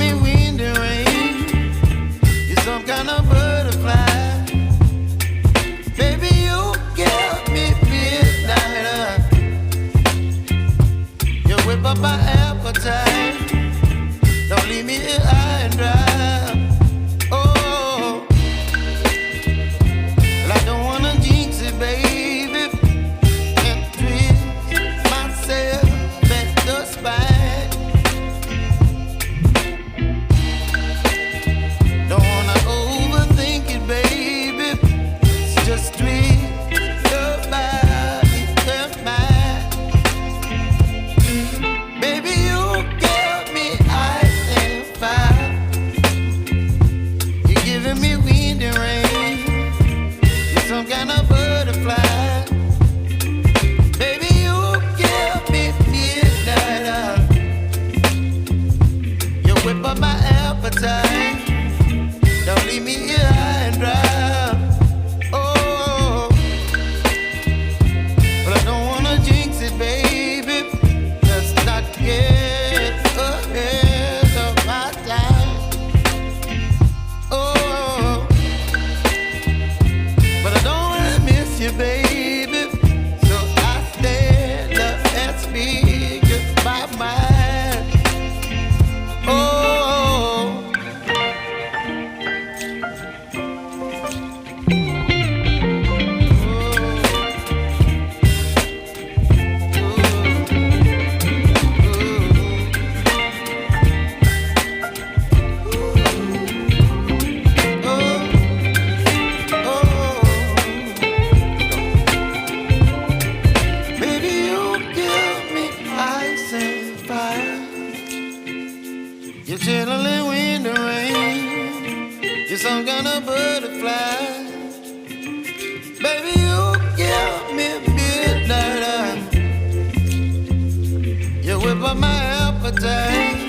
me wind and rain. You're some kind of butterfly. Baby, you give me midnight. You whip up my appetite. Don't leave me here high and dry. Oh, well, I don't wanna jinx it, baby, and twist myself at the spine. Don't wanna overthink it, baby. It's just twist your body and mine. Baby, you give me ice and fire. You're giving me wind and rain. You're some kind of butterfly. Baby, you give me midnight. You whip up my appetite. Don't leave me here high and dry. Oh, but I don't wanna jinx it, baby. Let's not get ahead of my time. Oh, but I don't wanna miss you, baby. So I stand up and speak my mind. Oh. Baby, you give me ice and fire. You're chilling wind and rain. You're some kind of butterfly. Baby, you give me midnight. You whip up my appetite.